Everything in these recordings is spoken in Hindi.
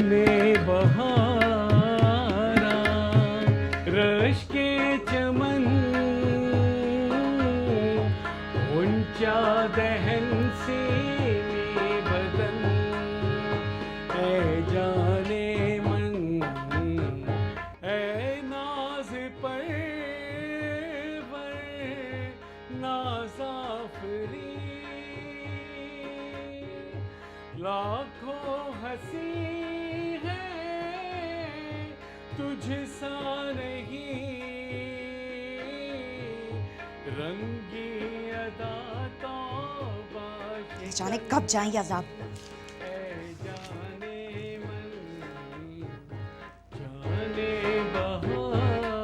जाने बहारा रश के चमन ऊंचा दहन से बदन है जाने मन है नाज पर नाज़ाफरी लाखों हंसी है तुझसा नहीं रंगी अदा तौबा जाने कब जाएंगे अजाब। जाने मन जाने बहारा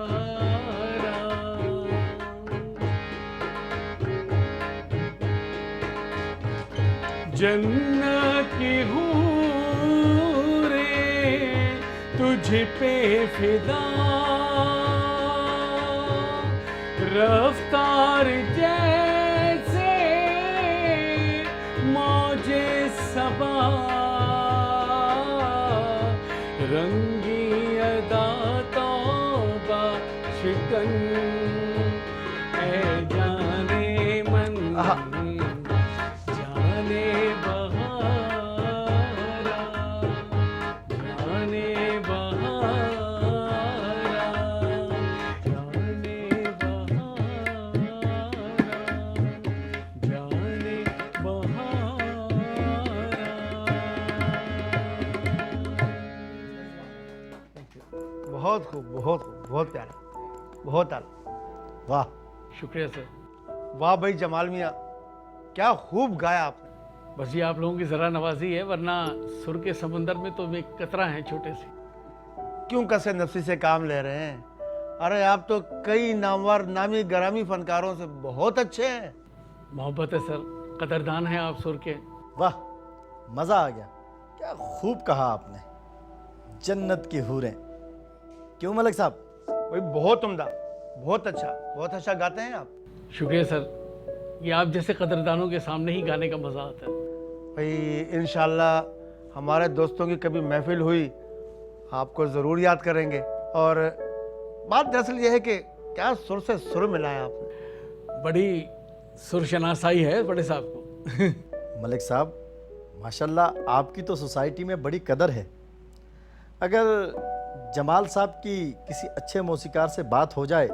जन्नत की हूरें तुझ पे फिदा रफ्तार जैसे मौजे सबा रंगी अदा तौबा शिकन है जाने मन जाने बहारा जाने बहारा जाने बहारा जाने बहुत खूब, बहुत खूब, बहुत प्यारा, बहुत आला। वाह, शुक्रिया सर। वाह भाई जमाल मियाँ, क्या खूब गाया आपने। बस ये आप लोगों की ज़रा नवाजी है, वरना सुर के समंदर में तो एक कतरा है छोटे से। क्यों कसे नफसी से काम ले रहे हैं? अरे आप तो कई नामवर नामी गरामी फनकारों से बहुत अच्छे हैं। मोहब्बत है सर, कदरदान है आप सुर के। वाह, मज़ा आ गया। क्या खूब कहा आपने, जन्नत की हूरें। क्यों मलिक साहब? भाई बहुत उम्दा, बहुत अच्छा गाते हैं आप। शुक्रिया सर, ये आप जैसे कदरदानों के सामने ही गाने का मज़ा आता है। भाई इंशाल्लाह हमारे दोस्तों की कभी महफिल हुई आपको ज़रूर याद करेंगे। और बात दरअसल ये है कि क्या सुर से सुर मिलाया आपने। बड़ी सुरशनासाई है बड़े साहब को। मलिक साहब, माशाल्लाह आपकी तो सोसाइटी में बड़ी कदर है। अगर जमाल साहब की किसी अच्छे मौसीकार से बात हो जाए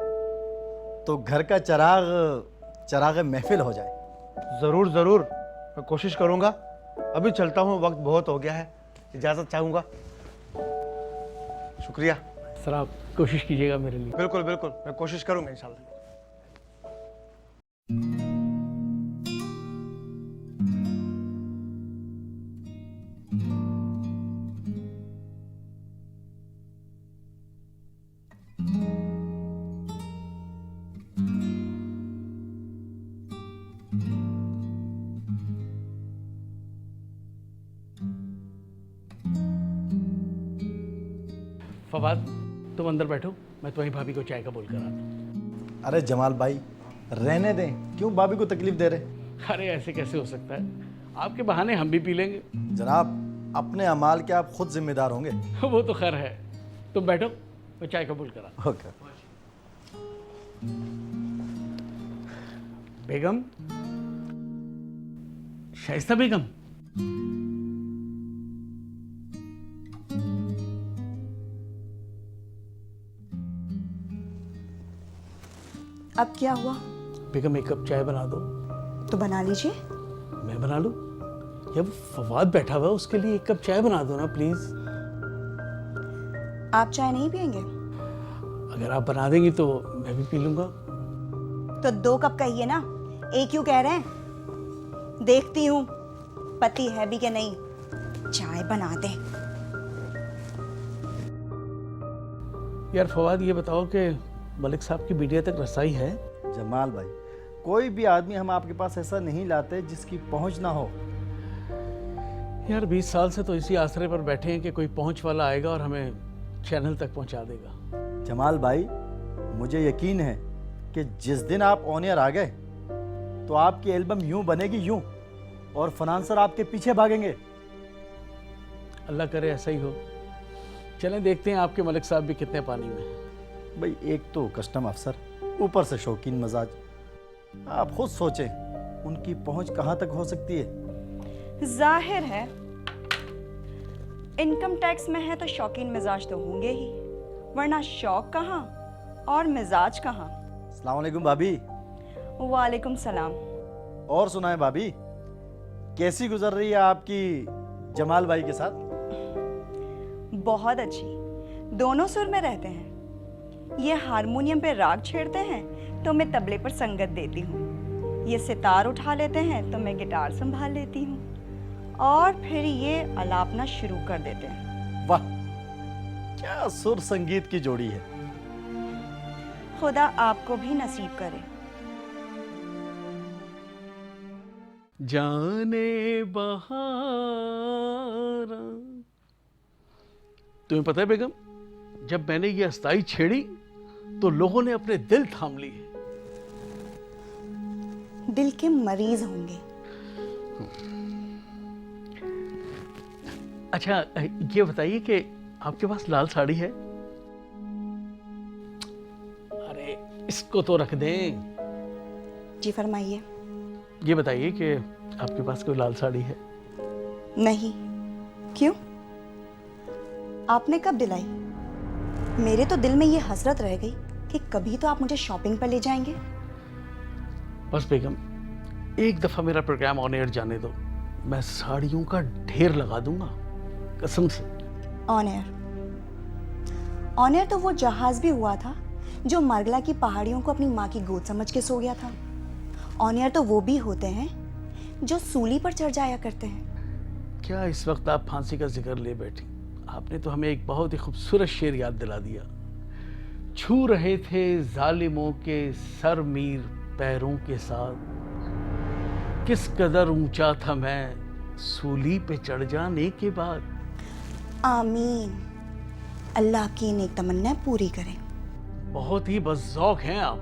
तो घर का चराग महफिल हो जाए। ज़रूर ज़रूर, मैं कोशिश करूँगा। अभी चलता हूँ, वक्त बहुत हो गया है, इजाज़त चाहूँगा। शुक्रिया सर, आप कोशिश कीजिएगा मेरे लिए। बिल्कुल बिल्कुल, मैं कोशिश करूँगा इंशाल्लाह। फवाद, तुम अंदर बैठो, मैं तुम्हारी भाभी को चाय का बोल कर आता हूँ। अरे जमाल भाई, रहने दें, क्यों भाभी को तकलीफ दे रहे? अरे ऐसे कैसे हो सकता है, आपके बहाने हम भी पी लेंगे। जनाब, अपने अमाल के आप खुद जिम्मेदार होंगे। वो तो खैर है, तुम बैठो, मैं चाय का बोल कर आता हूँ। ओके। बेगम, शाइस्ता बेगम, अब क्या हुआ? बेगम एक कप चाय बना दो। तो बना लीजिए। मैं बना लूं? या वो फवाद बैठा हुआ है, उसके लिए एक कप चाय बना दो ना प्लीज। आप चाय नहीं पियेंगे? अगर आप बना देंगी तो मैं भी पी लूंगा। तो 2 कप कहिए ना, एक क्यों कह रहे हैं? देखती हूँ पति है भी कि नहीं। चाय बना दे। यार फवाद, ये बताओ कि मलिक साहब की बिटिया तक रसाई है? जमाल भाई, कोई भी आदमी हम आपके पास ऐसा नहीं लाते जिसकी पहुंच ना हो। यार 20 साल से तो इसी आसरे पर बैठे हैं कि कोई पहुंच वाला आएगा और हमें चैनल तक पहुंचा देगा। जमाल भाई, मुझे यकीन है कि जिस दिन आप ऑन एयर आ गए तो आपकी एल्बम यूं बनेगी यूं, और फनांसर आपके पीछे भागेंगे। अल्लाह करे ऐसा ही हो। चलें देखते हैं आपके मलिक साहब भी कितने पानी में हैं। भाई एक तो कस्टम अफसर, ऊपर से शौकीन मजाज। आप खुद सोचें उनकी पहुंच कहां तक हो सकती है। जाहिर है इनकम टैक्स में है तो शौकीन मिजाज तो होंगे ही, वरना शौक कहाँ और मिजाज कहाँ। अस्सलाम वालेकुम भाभी। वालेकुम सलाम। और सुनाए भाभी, कैसी गुजर रही है आपकी जमाल भाई के साथ? बहुत अच्छी, दोनों सुर में रहते हैं। ये हारमोनियम पे राग छेड़ते हैं तो मैं तबले पर संगत देती हूँ, ये सितार उठा लेते हैं तो मैं गिटार संभाल लेती हूँ, और फिर ये अलापना शुरू कर देते हैं। वाह, क्या सुर संगीत की जोड़ी है। खुदा आपको भी नसीब करे। जाने बहारा। तुम्हें पता है बेगम, जब मैंने ये अस्ताई छेड़ी तो लोगों ने अपने दिल थाम लिए। दिल के मरीज होंगे। अच्छा ये बताइए कि आपके पास लाल साड़ी है? अरे इसको तो रख दें। जी फरमाइए। ये बताइए कि आपके पास कोई लाल साड़ी है? नहीं। क्यों? आपने कब दिलाई? मेरे तो दिल में ये हसरत रह गई कि कभी तो आप मुझे शॉपिंग पर ले जाएंगे। बस बेगम, एक दफा मेरा प्रोग्राम ऑन एयर जाने दो, मैं साड़ियों का ढेर लगा दूंगा, कसम से। On air? ऑन एयर तो वो जहाज भी हुआ था जो मरगला की पहाड़ियों को अपनी माँ की गोद समझ के सो गया था। ऑन एयर तो वो भी होते हैं जो सूली पर चढ़ जाया करते हैं। क्या इस वक्त आप फांसी का जिक्र ले बैठी? आपने तो हमें एक बहुत ही खूबसूरत शेर याद दिला दिया। छू रहे थे जालिमों के सर मीर पैरों के साथ, किस कदर ऊंचा था मैं सूली पे चढ़ जाने के बाद। आमीन। अल्लाह की नेक तमन्ना पूरी करें। बहुत ही बज़ौक हैं आप।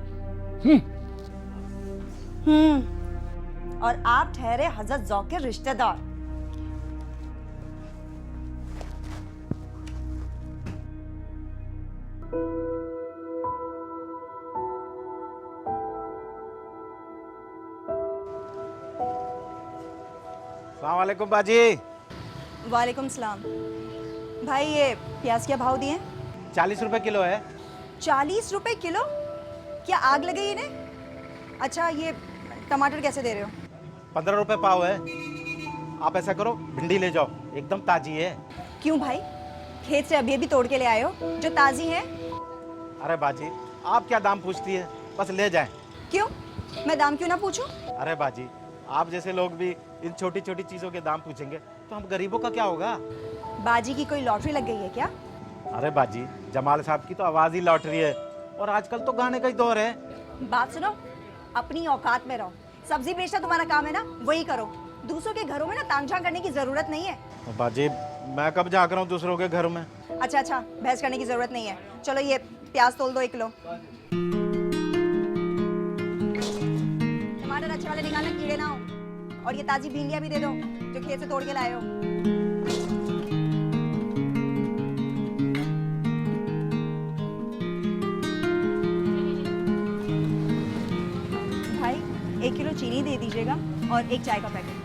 और आप ठहरे हजरत ज़ौक के रिश्तेदार। अस्सलाम वालेकुम बाजी। वालेकुम सलाम। भाई ये प्याज क्या भाव दिए? 40 रुपए किलो है। 40 रुपए किलो? क्या आग लगी इन्हें? अच्छा ये टमाटर कैसे दे रहे हो? 15 रुपए पाव है। आप ऐसा करो, भिंडी ले जाओ, एकदम ताजी है। क्यों भाई, खेत से अभी अभी तोड़ के ले आए हो जो ताजी है? अरे बाजी, आप क्या दाम पूछती है, बस ले जाएं। क्यों, मैं दाम क्यों ना पूछूं? अरे बाजी, आप जैसे लोग भी इन छोटी छोटी चीजों के दाम पूछेंगे तो हम गरीबों का क्या होगा। बाजी की कोई लॉटरी लग गई है क्या? अरे बाजी, जमाल साहब की तो आवाज ही लॉटरी है, और आजकल तो गाने का ही दौर है। बात सुनो, अपनी औकात में रहो। सब्जी बेचना तुम्हारा काम है ना, वही करो। दूसरों के घरों में ना तांग झांग करने की जरूरत नहीं है। बाजी, मैं कब जा कर हूँ दूसरों के घर में। अच्छा अच्छा, बहस करने की जरूरत नहीं है। चलो ये प्याज तोल दो 1 किलो। टमाटर अच्छे वाले निकालना, कीड़े ना हो। और ये ताजी भिंडियां भी दे दो जो खेत से तोड़ के लाए हो। भाई 1 किलो चीनी दे दीजिएगा और 1 चाय का पैकेट।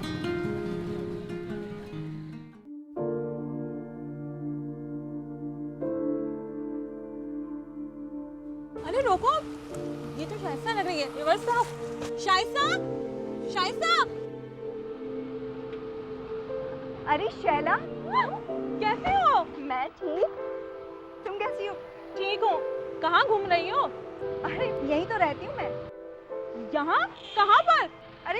अरे रोको, ये तो शाइस्ता लग रही है। रिवर्स साहब, शाइस्ता, शाइस्ता। अरे शैला, कैसे हो? मैं ठीक, तुम कैसी हो? ठीक हूँ। कहाँ घूम रही हो? अरे यही तो रहती हूँ मैं। यहाँ? कहाँ पर? अरे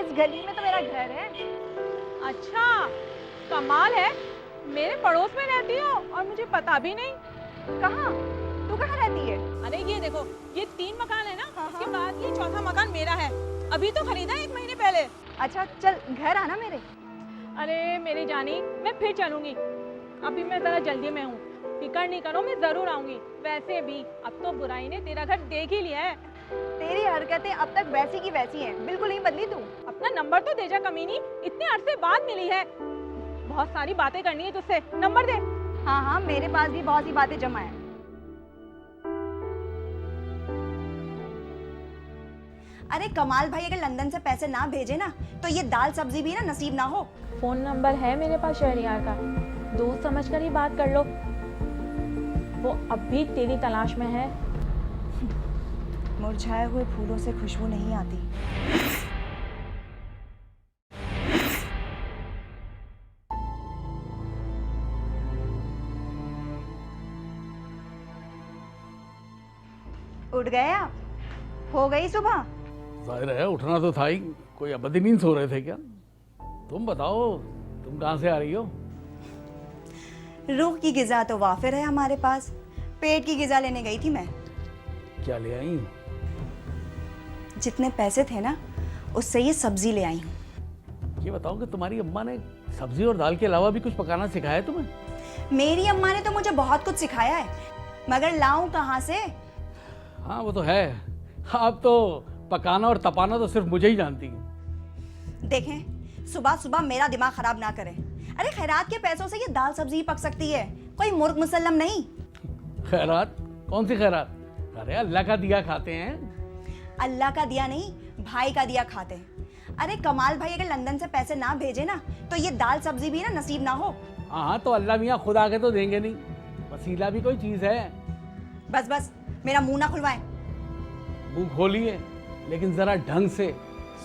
इस गली में तो मेरा घर है। अच्छा, कमाल है, मेरे पड़ोस में रहती हो और मुझे पता भी नहीं। कहाँ? तू कहाँ रहती है? अरे ये देखो, ये 3 मकान है ना, हाँ, उसके हाँ। बाद ये चौथा मकान मेरा है। अभी तो खरीदा 1 महीने पहले। अच्छा चल घर आना मेरे। अरे मेरी जानी, मैं फिर चलूंगी, अभी मैं जरा जल्दी में हूँ। फिक्र नहीं करो, मैं जरूर आऊंगी। वैसे भी अब तो बुराई ने तेरा घर देख ही लिया है। तेरी हरकतें अब तक वैसी की वैसी हैं, बिल्कुल नहीं बदली तू। अपना नंबर तो दे जा कमीनी, इतने अरसे बाद मिली है। बहुत सारी बातें करनी है तुझसे, नंबर दे। हाँ हाँ, मेरे पास भी बहुत सी बातें जमा है। अरे कमाल भाई अगर लंदन से पैसे ना भेजे ना तो ये दाल सब्जी भी ना नसीब ना हो। फोन नंबर है मेरे पास शहरियार का, दोस्त समझकर ही बात कर लो। वो अब भी तेरी तलाश में है। मुरझाए हुए फूलों से खुशबू नहीं आती। उठ गए आप? हो गई सुबह? जाहिर है उठना तो था ही, कोई अबदी नींद सो रहे थे क्या? तुम बताओ, तुम कहाँ से आ रही हो? रूह की गिजा तो वाफिर है हमारे पास, पेट की गिजा लेने गई थी मैं। क्या ले आई? जितने पैसे थे ना उससे ये सब्जी ले आई हूँ। ये बताओ कि तुम्हारी अम्मा ने सब्जी और दाल के अलावा भी कुछ पकाना सिखाया है तुम्हें? मेरी अम्मा ने तो मुझे बहुत कुछ सिखाया है, मगर लाऊं कहाँ से? हाँ वो तो है, आप तो पकाना और तपाना तो सिर्फ मुझे ही जानती हैं। देखें, सुबह सुबह मेरा दिमाग खराब ना करें। अरे खैरात के पैसों से ये दाल सब्जी ही पक सकती है, कोई मुर्ग मुसल्लम नहीं। खैरात? कौन सी खैरात? अरे अल्लाह का दिया खाते हैं। अल्लाह का दिया नहीं, भाई का दिया खाते हैं। अरे कमाल भाई अगर लंदन से पैसे ना भेजे ना तो ये दाल सब्जी भी ना नसीब ना हो। हाँ तो अल्लाह मियाँ खुद आके तो देंगे नहीं, वसीला भी कोई चीज़ है। बस बस मेरा मुंह ना खुलवाएं। मुंह खोलिए लेकिन जरा ढंग से,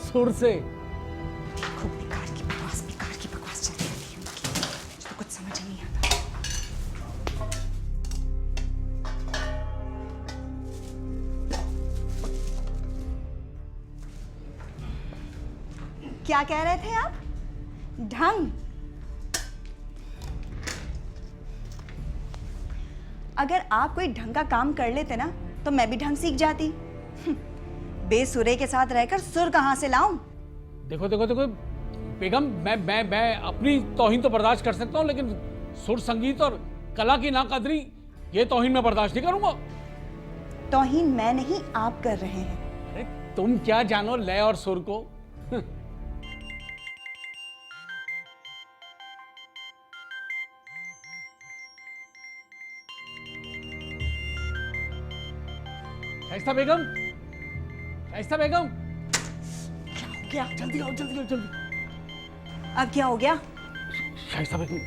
सुर से। खूब बेकार की बकवास चलती रहती है उनकी, मुझे तो कुछ समझ नहीं आता। क्या कह रहे थे आप? ढंग? अगर आप कोई ढंग का काम कर लेते ना तो मैं भी ढंग सीख जाती। बेसुरे के साथ रहकर सुर कहां से लाऊं? देखो देखो देखो बेगम, मैं अपनी तौहीन तो बर्दाश्त कर सकता हूँ, लेकिन सुर, संगीत और कला की नाकदरी, ये तौहीन मैं बर्दाश्त नहीं करूंगा। तौहीन मैं नहीं आप कर रहे हैं। अरे तुम क्या जानो लय और सुर को? शाइस्ता बेगम, शाइस्ता बेगम, क्या? जल्दी आओ, जल्दी आओ, जल्दी। अब क्या हो गया? शाइस्ता बेगम,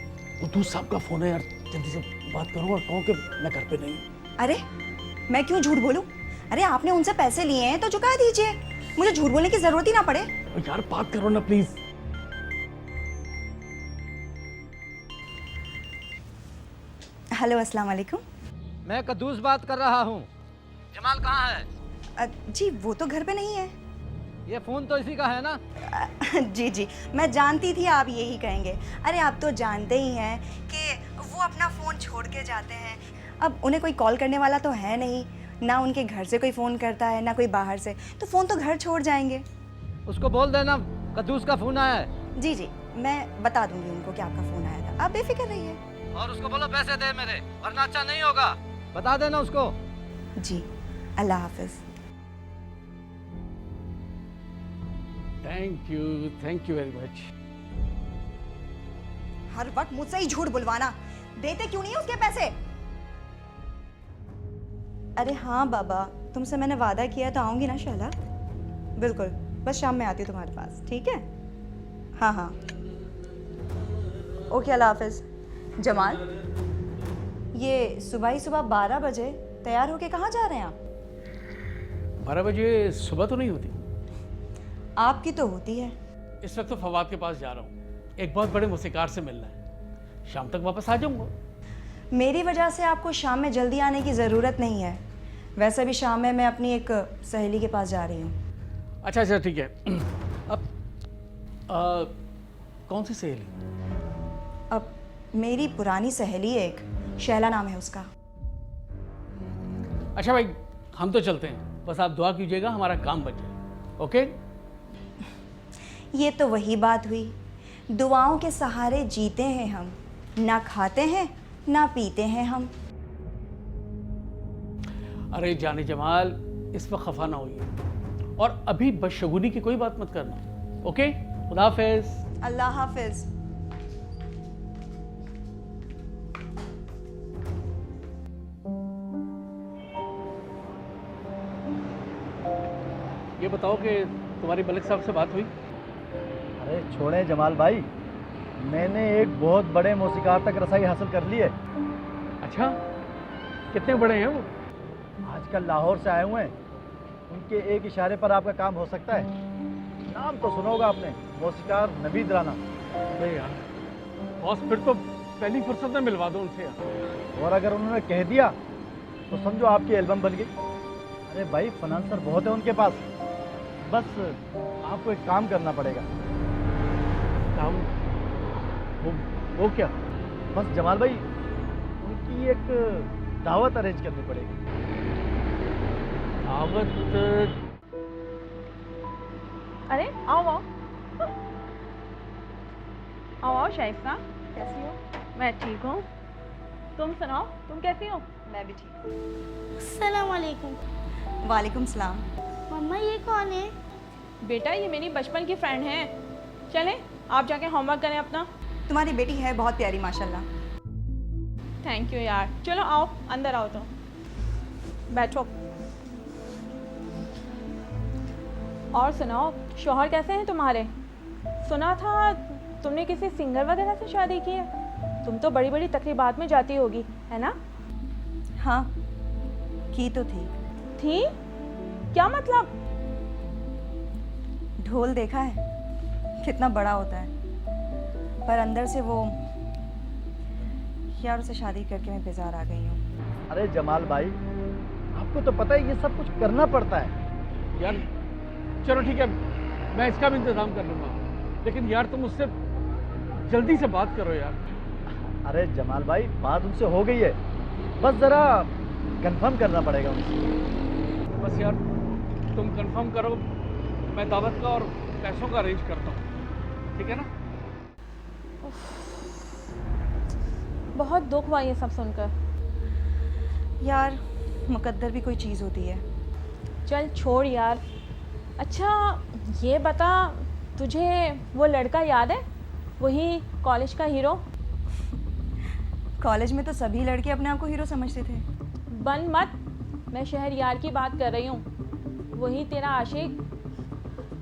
वो दूध साहब का फोन है यार, जल्दी से बात करो और कहो कि मैं घर पे नहीं। अरे मैं क्यों झूठ बोलूं? अरे आपने उनसे पैसे लिए हैं तो चुका दीजिए, मुझे झूठ बोलने की जरूरत ही ना पड़े। यार बात करो ना प्लीज। हेलो, अस्सलाम वालेकुम। मैं कद्दूस बात कर रहा हूँ। जमाल कहाँ है? जी वो तो घर पे नहीं है। ये फ़ोन तो इसी का है ना? जी जी, मैं जानती थी आप यही कहेंगे। अरे आप तो जानते ही हैं कि वो अपना फ़ोन छोड़ के जाते हैं। अब उन्हें कोई कॉल करने वाला तो है नहीं, ना उनके घर से कोई फ़ोन करता है ना कोई बाहर से, तो फ़ोन तो घर छोड़ जाएंगे। उसको बोल देना कद्दूस का फ़ोन आया है। जी जी, मैं बता दूंगी उनको कि आपका फ़ोन आया था, आप बेफिक्र रहिए। और उसको बोलो पैसे दे मेरे, वरना अच्छा नहीं होगा। बता देना उसको। जी, अल्लाह हाफिज़। Thank you very much. हर वक्त मुझसे ही झूठ बुलवाना, देते क्यों नहीं उसके पैसे? अरे हाँ बाबा, तुमसे मैंने वादा किया तो आऊंगी ना शहला। बिल्कुल, बस शाम में आती हूँ तुम्हारे पास, ठीक है? हाँ हाँ, ओके, अल्लाह हाफिज़। जमाल, ये सुबह ही सुबह 12 बजे तैयार होके कहाँ जा रहे हैं आप? 12 बजे सुबह तो नहीं होती। आपकी तो होती है। इस वक्त तो फवाद के पास जा रहा हूँ, एक बहुत बड़े मूसीकार से मिलना है, शाम तक वापस आ जाऊंगा। मेरी वजह से आपको शाम में जल्दी आने की ज़रूरत नहीं है। वैसे भी शाम में मैं अपनी एक सहेली के पास जा रही हूँ। अच्छा ठीक है। अब कौन सी सहेली? अब मेरी पुरानी सहेली एक, शैला नाम है उसका। अच्छा भाई, हम तो चलते हैं, बस आप दुआ कीजिएगा हमारा काम बच जाए। ओके? ये तो वही बात हुई, दुआओं के सहारे जीते हैं हम, ना खाते हैं ना पीते हैं हम। अरे जाने जमाल, इस वक्त खफा ना होइए और अभी बदशगुनी की कोई बात मत करना। ओके? खुदा हाफिज़। अल्लाह हाफिज़। ये बताओ कि तुम्हारी मलिक साहब से बात हुई? अरे छोड़े जमाल भाई, मैंने एक बहुत बड़े मौसीकार तक रसाई हासिल कर ली है। अच्छा, कितने बड़े हैं वो? आजकल लाहौर से आए हुए हैं, उनके एक इशारे पर आपका काम हो सकता है। नाम तो सुना होगा आपने, मौसीकार नवीद राना। अरे यार बॉस, फिर तो पहली फुर्सत में मिलवा दो उनसे यार। और अगर उन्होंने कह दिया तो समझो आपकी एल्बम बन गई। अरे भाई फाइनेंसर बहुत है उनके पास, बस आपको एक काम करना पड़ेगा। काम? वो क्या? बस जमाल भाई, उनकी एक दावत अरेंज करनी पड़ेगी। दावत? अरे आओ आओ आओ आओ शाइस्ता, कैसी हो? मैं ठीक हूँ, तुम सुनाओ, तुम कैसी हो? मैं भी ठीक हूँ। अस्सलाम वालेकुम। वालेकुम सलाम। मम्मा ये कौन है? बेटा ये मेरी बचपन की फ्रेंड है। चलें आप जाके होमवर्क करें अपना। तुम्हारी बेटी है बहुत प्यारी माशाल्लाह। थैंक यू यार। चलो आओ अंदर आओ, तो बैठो। और सुनाओ, शौहर कैसे हैं तुम्हारे? सुना था तुमने किसी सिंगर वगैरह से शादी की है। तुम तो बड़ी बड़ी तकरीबात में जाती होगी, है ना? हाँ, की तो थी। क्या मतलब? ढोल देखा है कितना बड़ा होता है, पर अंदर से वो, यार उसे शादी करके मैं बेजार आ गई हूँ। अरे जमाल भाई, आपको तो पता है ये सब कुछ करना पड़ता है। यार चलो ठीक है, मैं इसका भी इंतजाम कर लूँगा, लेकिन यार तुम उससे जल्दी से बात करो यार। अरे जमाल भाई, बात उनसे हो गई है, बस ज़रा कंफर्म करना पड़ेगा उनसे। बस यार तुम कंफर्म करो, मैं दावत का और पैसों का अरेंज करता हूँ, ठीक है ना? बहुत दुख हुआ ये सब सुनकर। यार मुकद्दर भी कोई चीज़ होती है। चल छोड़ यार। अच्छा ये बता, तुझे वो लड़का याद है, वही कॉलेज का हीरो? कॉलेज में तो सभी लड़के अपने आप को हीरो समझते थे। बन मत, मैं शहरयार की बात कर रही हूँ। वही तेरा आशिक।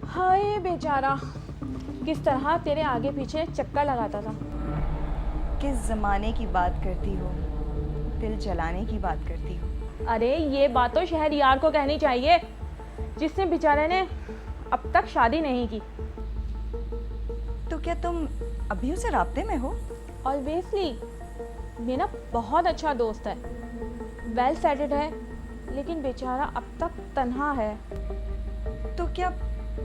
हाय बेचारा, किस तरह तेरे आगे पीछे चक्कर लगाता था। किस ज़माने की बात करती हो, दिल जलाने की बात करती हो। अरे ये बात तो शहरयार को कहनी चाहिए, जिसने बेचारे ने अब तक शादी नहीं की। तो क्या तुम अभी उसे राब्ते में हो? ऑब्वियसली, मेरा बहुत अच्छा दोस्त है, वेल सेटेड है, लेकिन बेचारा अब तक तन्हा है। तो क्या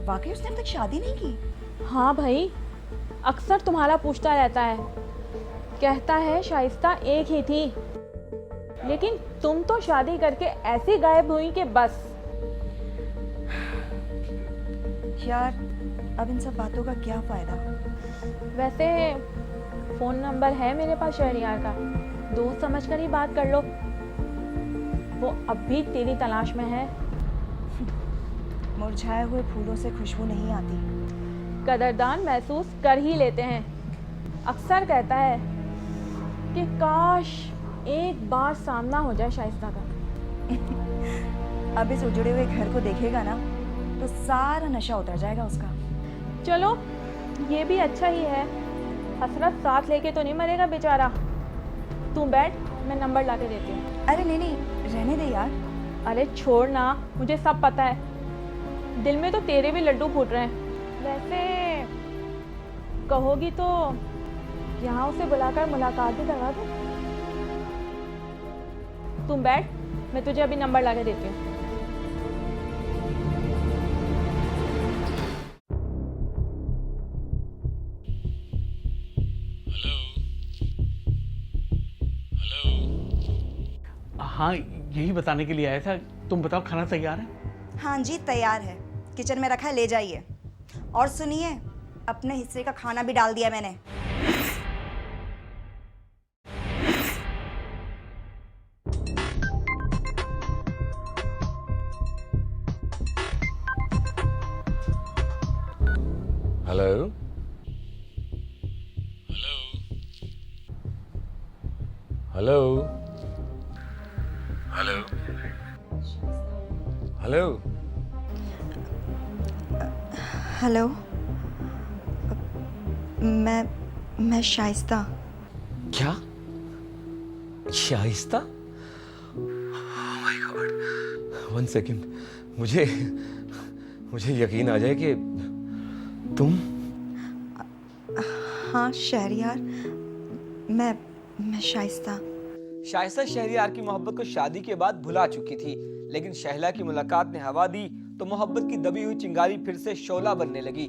वाकई उसने अब तक शादी नहीं की? हाँ भाई, अक्सर तुम्हारा पूछता रहता है, कहता है शाइस्ता एक ही थी, लेकिन तुम तो शादी करके ऐसी गायब हुई कि बस। यार अब इन सब बातों का क्या फ़ायदा? वैसे फ़ोन नंबर है मेरे पास शहरयार का, दोस्त समझकर ही बात कर लो। वो अब भी तेरी तलाश में है। मुरझाए हुए फूलों से खुशबू नहीं आती। कदरदान महसूस कर ही लेते हैं। अक्सर कहता है कि काश एक बार सामना हो जाए शाइस्ता का। अब इस उजड़े हुए घर को देखेगा ना तो सारा नशा उतर जाएगा उसका। चलो ये भी अच्छा ही है, हसरत साथ लेके तो नहीं मरेगा बेचारा। तू बैठ, मैं नंबर ला के देती हूँ। अरे नहीं नहीं, रहने दे यार। अरे छोड़ ना, मुझे सब पता है, दिल में तो तेरे भी लड्डू फूट रहे हैं। वैसे कहोगी तो यहाँ उसे बुलाकर मुलाकात भी करवा दूँ। तुम बैठ, मैं तुझे अभी नंबर ला के देती हूँ। हाँ यही बताने के लिए आया था। तुम बताओ खाना तैयार है? हाँ जी तैयार है, किचन में रखा है, ले जाइए। और सुनिए, अपने हिस्से का खाना भी डाल दिया मैंने। Hello hello hello hello hello, मैं शाइस्ता। क्या? शाइस्ता? माय गॉड, 1 सेकेंड, मुझे यकीन आ जाए कि तुम। हाँ शहरियार, मैं शाइस्ता। शाइस्ता शहरियार की मोहब्बत को शादी के बाद भुला चुकी थी, लेकिन शहला की मुलाकात ने हवा दी तो मोहब्बत की दबी हुई चिंगारी फिर से शोला बनने लगी।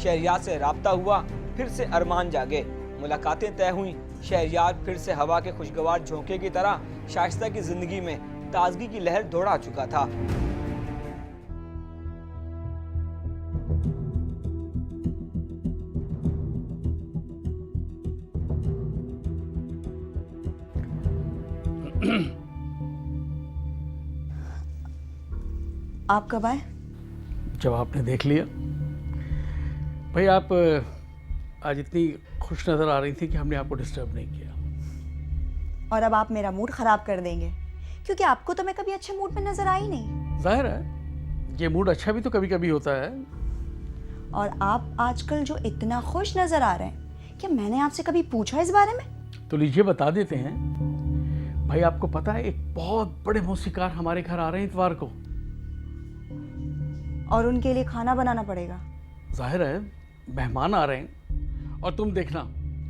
शहरियार से राब्ता हुआ, फिर से अरमान जागे, मुलाकातें तय हुई। शहरियार फिर से हवा के खुशगवार झोंके की तरह शाइस्ता की जिंदगी में ताजगी की लहर दौड़ा चुका था। आप कब आए? जब आपने देख लिया। भाई आप आज इतनी खुश नज़र आ रही थी कि हमने आपको डिस्टर्ब नहीं किया। और अब आप मेरा मूड खराब कर देंगे, क्योंकि आपको तो मैं कभी अच्छे मूड में नजर आई नहीं। जाहिर है ये मूड अच्छा भी तो कभी कभी होता है। और आप आजकल जो इतना खुश नजर आ रहे हैं, क्या मैंने आपसे कभी पूछा इस बारे में? तो लीजिए बता देते हैं। भाई आपको पता है एक बहुत बड़े मौसीकार हमारे घर आ रहे हैं इतवार को। और उनके लिए खाना बनाना पड़ेगा। जाहिर है मेहमान आ रहे हैं। और तुम देखना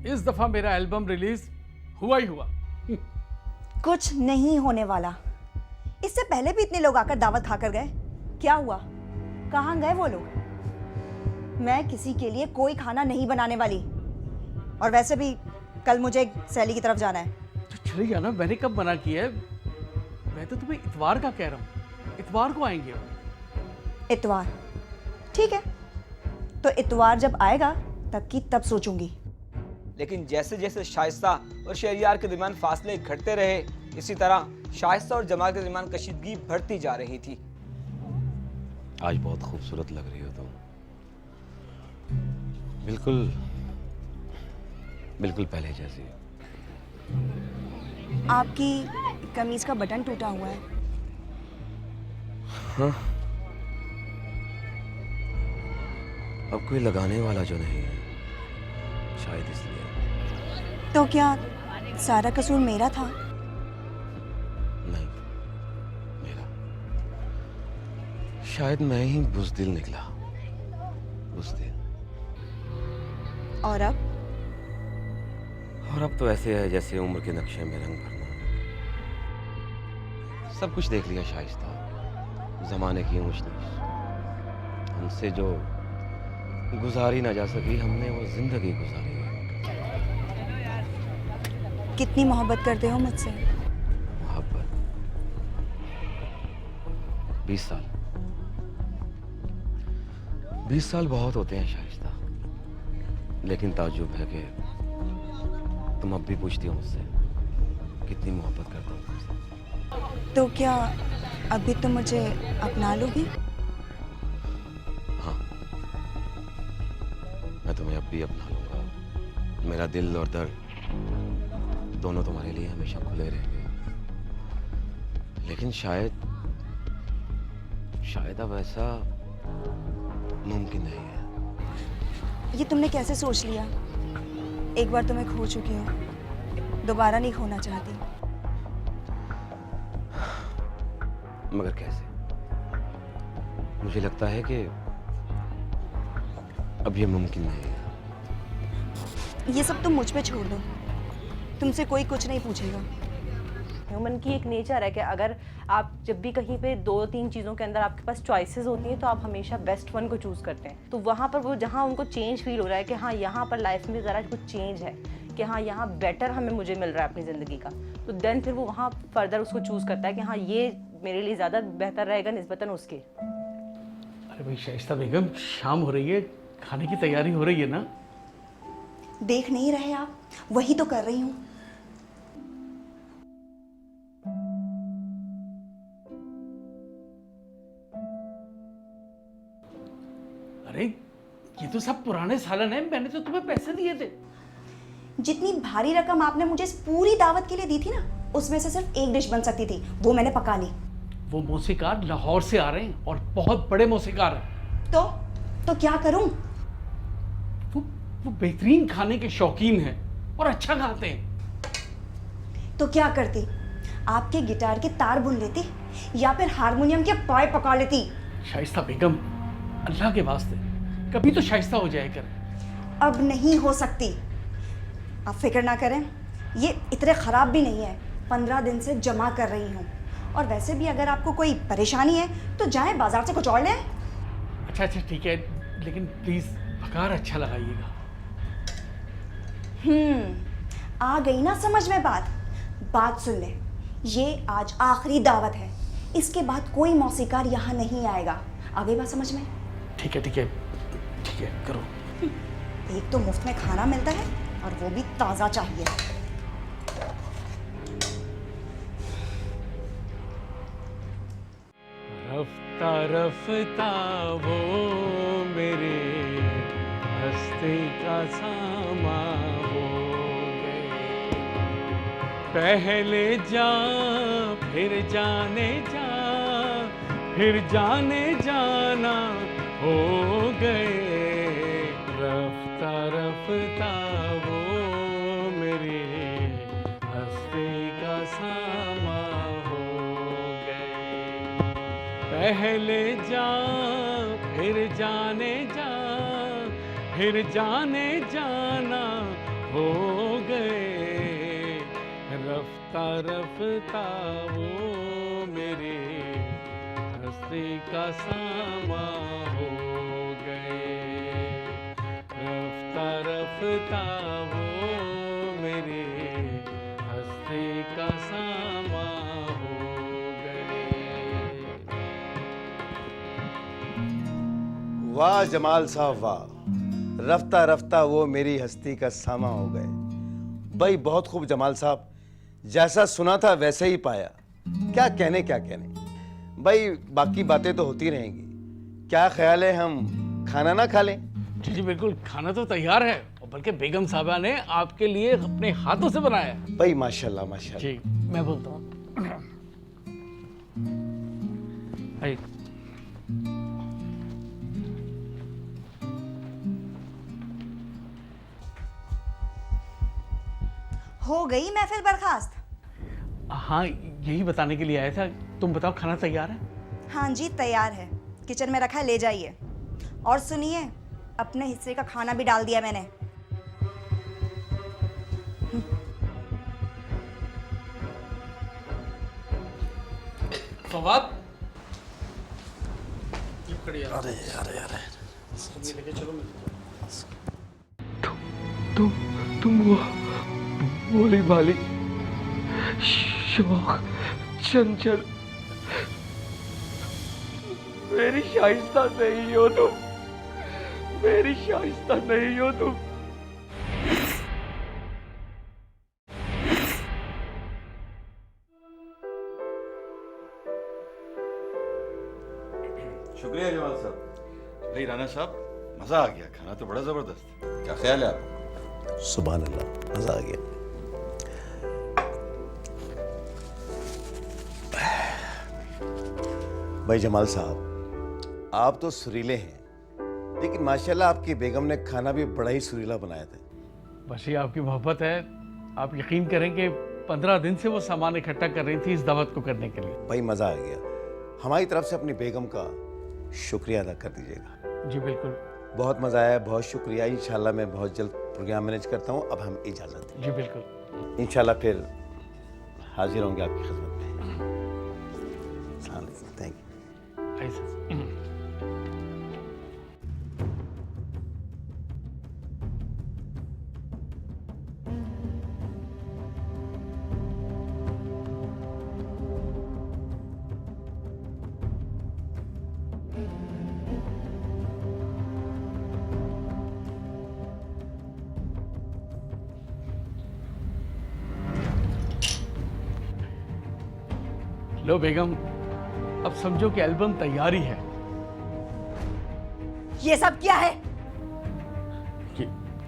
इस दफा मेरा एल्बम रिलीज हुआ ही हुआ। कुछ नहीं होने वाला। इससे पहले भी इतने लोग आकर दावत खाकर गए, क्या हुआ? कहाँ गए वो लोग? मैं किसी के लिए कोई खाना नहीं बनाने वाली। और वैसे भी कल मुझे सैली की तरफ जाना है। तो चले जाना, मैंने कब मना किया है? मैं तो तुम्हें इतवार का कह रहा हूँ, इतवार को आएंगे। इतवार ठीक है, तो इतवार जब आएगा तब की तब सोचूंगी। लेकिन जैसे जैसे शाइस्ता और शहरियार के दरमियान फासले घटते रहे, इसी तरह शाइस्ता और जमाल के दरमियान कशीदगी बढ़ती जा रही थी। आज बहुत खूबसूरत लग रही हो तुम। बिल्कुल बिल्कुल पहले जैसी। आपकी कमीज का बटन टूटा हुआ है। हाँ, अब कोई लगाने वाला जो नहीं है, शायद इसलिए। तो क्या सारा कसूर मेरा था? नहीं, मेरा। शायद मैं ही बुज़दिल निकला, बुज़दिल। और अब? और अब तो ऐसे है जैसे उम्र के नक्शे में रंग भरना। सब कुछ देख लिया शाइस्ता, जमाने की ऊंच नीच, हमसे जो गुजारी ना जा सकी, हमने वो जिंदगी गुजारी है। कितनी मोहब्बत करते हो मुझसे? मोहब्बत 20 साल। 20 साल बहुत होते हैं शाइस्ता, लेकिन ताज्जुब है कि तुम अब भी पूछती हो मुझसे कितनी मोहब्बत करता हूँ तुमसे। तो क्या अभी तुम मुझे अपना लोगी? हाँ, मैं तुम्हें अब भी अपना लूंगा। मेरा दिल और दर्द दोनों तुम्हारे लिए हमेशा खुले रहेंगे। लेकिन शायद अब ऐसा मुमकिन नहीं है। ये तुमने कैसे सोच लिया? एक बार तो मैं खो चुकी हूँ, दोबारा नहीं खोना चाहती। मगर कैसे? मुझे लगता है कि अब ये मुमकिन नहीं है। ये सब तुम मुझ पे छोड़ दो, तुमसे कोई कुछ नहीं पूछेगा। ह्यूमन की एक नेचर है कि अगर आप जब भी कहीं पे 2-3 चीज़ों के अंदर आपके पास चॉइसेस होती हैं तो आप हमेशा बेस्ट वन को चूज़ करते हैं। तो वहाँ पर वो जहाँ उनको चेंज फील हो रहा है कि हाँ यहाँ पर लाइफ में ज़रा कुछ चेंज है, कि हाँ यहाँ बेटर मुझे मिल रहा है अपनी ज़िंदगी का, तो देन फिर वो वहाँ फर्दर उसको चूज़ करता है कि हाँ ये मेरे लिए ज़्यादा बेहतर रहेगा निस्बतन उसके। अरे भाई शाइस्ता बेगम, शाम हो रही है, खाने की तैयारी हो रही है ना? देख नहीं रहे आप? वही तो कर रही हूँ। अरे ये तो सब पुराने सालन है, मैंने तो तुम्हें पैसे दिए थे। जितनी भारी रकम आपने मुझे इस पूरी दावत के लिए दी थी ना, उसमें से सिर्फ एक डिश बन सकती थी, वो मैंने पका ली। वो मौसीकार लाहौर से आ रहे हैं और बहुत बड़े मौसीकार हैं। तो क्या करूं? वो बेहतरीन खाने के शौकीन हैं और अच्छा गाते हैं। तो क्या करती? आपके गिटार के तार बुन लेती या फिर हारमोनियम के पाय पका लेती? शाइस्ता बेगम, अल्लाह के वास्ते कभी तो शाइस्ता हो जाए कर। अब नहीं हो सकती। आप फिक्र ना करें, ये इतने ख़राब भी नहीं है। 15 दिन से जमा कर रही हूँ। और वैसे भी अगर आपको कोई परेशानी है तो जाएं बाजार से कुछ और लें। अच्छा ठीक है, लेकिन प्लीज़ पकार अच्छा लगाइएगा। आ गई ना समझ में बात सुन ले, ये आज आखिरी दावत है। इसके बाद कोई मौसीकार यहाँ नहीं आएगा। आ गई बात समझ में? ठीक है करो। एक तो मुफ्त में खाना मिलता है और वो भी ताज़ा चाहिए। रफ्ता रफ्ता वो मेरे हस्ती का सामा हो गए, पहले जा फिर जाने जा, फिर जाने जाना हो गए। रफ्ता रफ्ता वो मेरे हस्ती का सामा हो गए, पहले जा फिर जाने जा, फिर जाने जाना हो गए। रफ्ता रफ्ता वो मेरे हस्ती का सामा हो गए, रफ्ता रफ्ता वो मेरे हस्ती का सामा हो गए। वाह जमाल साहब वाह, रफ्ता रफ्ता वो मेरी हस्ती का सामा हो गए। भाई बहुत खूब जमाल साहब, जैसा सुना था वैसे ही पाया। क्या कहने भाई, बाकी बातें तो होती रहेंगी। क्या ख्याल है हम खाना ना खा लें? जी बिल्कुल, खाना तो तैयार है और बल्कि बेगम साहबा ने आपके लिए अपने हाथों से बनाया है। भाई माशाल्लाह माशाल्लाह। जी मैं बोलता हूँ। हो गई महफिल बर्खास्त? हाँ, यही बताने के लिए आया था। तुम बताओ, खाना तैयार है? हाँ जी तैयार है, किचन में रखा है, ले जाइए। और सुनिए, अपने हिस्से का खाना भी डाल दिया मैंने। फवाद, अरे तुम भोली भाली शौक चंचल मेरी शाइस्ता नहीं हो तुम, मेरी शाइस्ता नहीं हो तुम। शुक्रिया जमाल साहब। भाई राना साहब, मजा आ गया, खाना तो बड़ा जबरदस्त। क्या ख्याल है आपका? सुभान अल्लाह, मजा आ गया। भाई जमाल साहब, आप तो सुरीले हैं, लेकिन माशाल्लाह आपकी बेगम ने खाना भी बड़ा ही सुरीला बनाया था। बस ये आपकी मोहब्बत है। आप यकीन करें कि 15 दिन से वो सामान इकट्ठा कर रही थी इस दावत को करने के लिए। भाई मजा आ गया। हमारी तरफ से अपनी बेगम का शुक्रिया अदा कर दीजिएगा। जी बिल्कुल। बहुत मजा आया, बहुत शुक्रिया। इंशाल्लाह मैं बहुत जल्द प्रोग्राम मैनेज करता हूँ। अब हम इजाजत। जी बिल्कुल। इंशाल्लाह फिर हाजिर होंगे आपकी खिदमत में। Thank you. लो बेगम, अब समझो कि एल्बम तैयारी है। ये सब क्या है? ये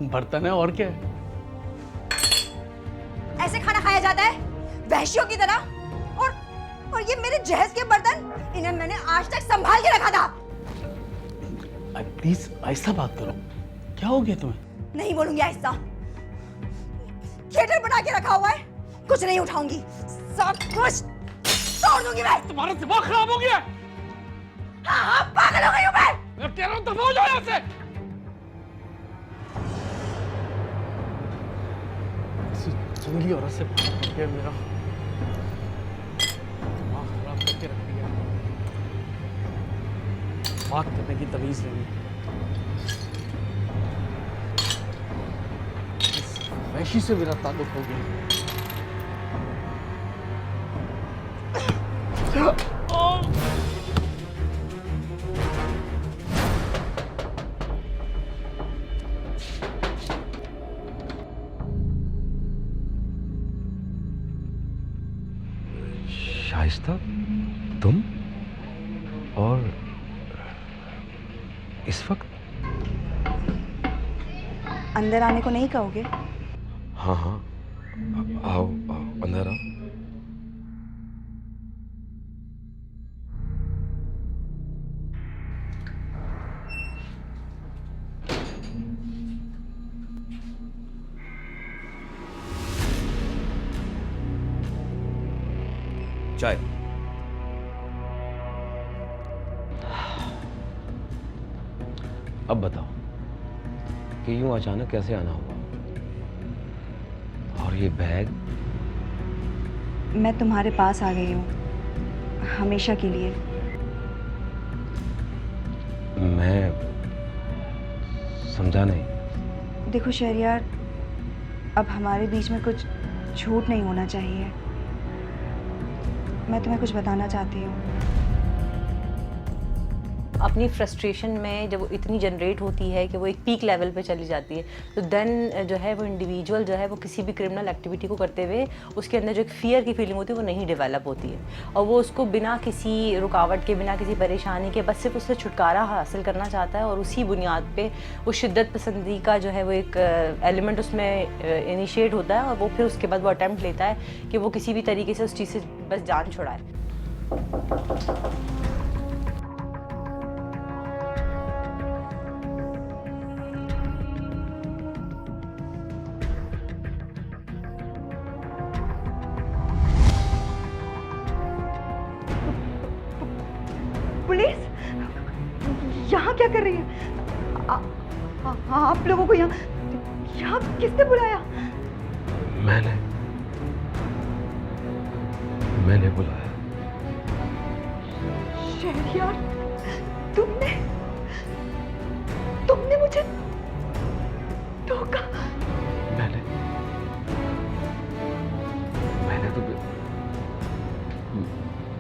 बर्तन है और क्या है? ऐसे खाना खाया जाता है वहशियों की तरह? और ये मेरे जहेज के बर्तन, इन्हें मैंने आज तक संभाल के रखा था। प्लीज ऐसा बात करो, क्या हो गया तुम्हें? नहीं बोलूंगी ऐसा। थिएटर बना के रखा हुआ है, कुछ नहीं उठाऊंगी, सब कुछ तोड़ दूंगी मैं। तुम्हारा दिमाग खराब हो गया? हाँ, पागल हो गई हूँ मैं कह रहा हूँ दफा हो जाओ यहाँ से। जंगली औरत से मेरा दिमाग खराब करके रख दिया। बात करने की तमीज नहीं। वैशी से मेरा ताल्लुक हो गया। शाइस्ता, तुम? और इस वक्त? अंदर आने को नहीं कहोगे? हाँ हाँ, आओ आओ, अंदर आओ। चाय। अब बताओ कि यूं अचानक कैसे आना हुआ? और ये बैग? मैं तुम्हारे पास आ गई हूँ, हमेशा के लिए। मैं समझा नहीं। देखो शहरयार, अब हमारे बीच में कुछ झूठ नहीं होना चाहिए। मैं तुम्हें कुछ बताना चाहती हूँ। अपनी फ्रस्ट्रेशन में जब वो इतनी जनरेट होती है कि वो एक पीक लेवल पे चली जाती है, तो देन जो है वो इंडिविजुअल जो है वो किसी भी क्रिमिनल एक्टिविटी को करते हुए उसके अंदर जो एक फियर की फीलिंग होती है वो नहीं डेवलप होती है, और वो उसको बिना किसी रुकावट के, बिना किसी परेशानी के बस सिर्फ उससे छुटकारा हासिल करना चाहता है, और उसी बुनियाद पे वो शिद्दत पसंदी का जो है वो एक एलिमेंट उसमें इनिशिएट होता है, और वो फिर उसके बाद वो अटैम्प्ट लेता है कि वो किसी भी तरीके से उस चीज़ से बस जान छुड़ाए। पुलिस यहाँ क्या कर रही है? आप लोगों को यहाँ किसने बुलाया? मैंने बुलाया। शहरयार, तुमने मुझे धोखा।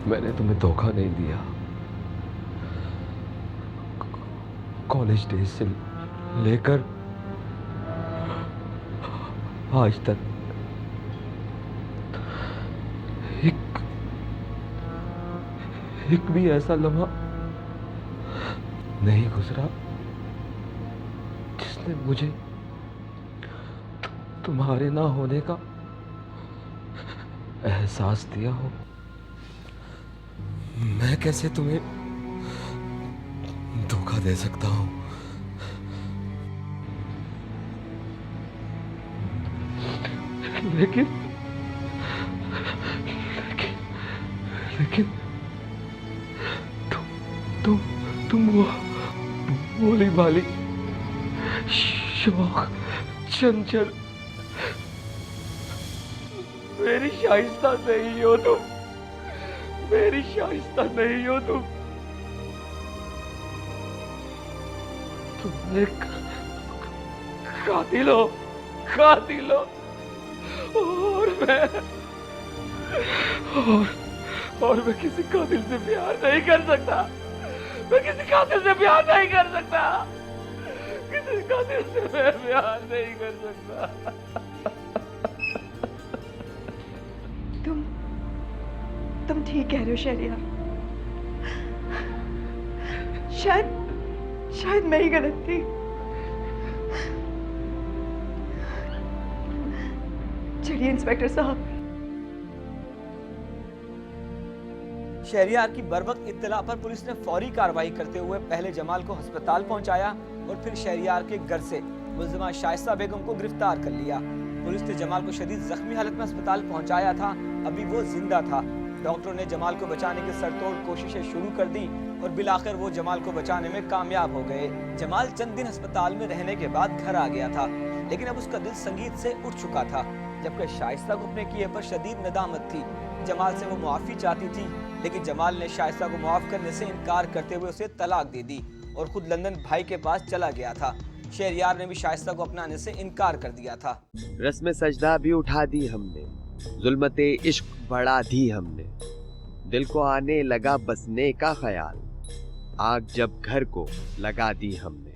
मैंने तुम्हें धोखा नहीं दिया। कॉलेज डेज से लेकर आज तक एक भी ऐसा लम्हा नहीं गुजरा जिसने मुझे तुम्हारे ना होने का एहसास दिया हो। मैं कैसे तुम्हें धोखा दे सकता हूं? लेकिन तुम वो भोली भाली शौक चंचल मेरी शाइस्ता नहीं हो तुम। मेरी शाइस्ता नहीं हो तुम। तुम एक कातिल हो, कातिल हो। और मैं किसी कातिल से प्यार नहीं कर सकता। मैं किसी कातिल से प्यार नहीं कर सकता। किसी कातिल से मैं प्यार नहीं कर सकता। तुम ठीक कह रहे हो शहरयार। शायद मैं ही गलत थी। चलिए इंस्पेक्टर साहब, शहरियार की बर्वक्त इत्तला पर पुलिस ने फौरी कार्रवाई करते हुए पहले जमाल को अस्पताल पहुंचाया और फिर शहरियार के घर से मुलजिमा शाइस्ता बेगम को गिरफ्तार कर लिया। पुलिस ने जमाल को शदीद जख्मी हालत में अस्पताल पहुंचाया था, अभी वो जिंदा था। डॉक्टरों ने जमाल को बचाने की सरतोड़ कोशिशें शुरू कर दी और बिलाखिर वो जमाल को बचाने में कामयाब हो गए। जमाल चंद दिन अस्पताल में रहने के बाद घर आ गया था, लेकिन अब उसका दिल संगीत से उठ चुका था, जबकि शाइस्ता को अपने किए पर शदीद नदामत थी। जमाल से वो मुआफ़ी चाहती थी, लेकिन जमाल ने शाइस्ता को मुआफ़ करने से इनकार करते हुए उसे तलाक दे दी और खुद लंदन भाई के पास चला गया था। शहरियार ने भी शाइस्ता को अपनाने से इनकार कर दिया था। रस्म सजदा भी उठा दी हमने, जुल्मते इश्क बढ़ा दी हमने, दिल को आने लगा बसने का ख्याल, आग जब घर को लगा दी हमने।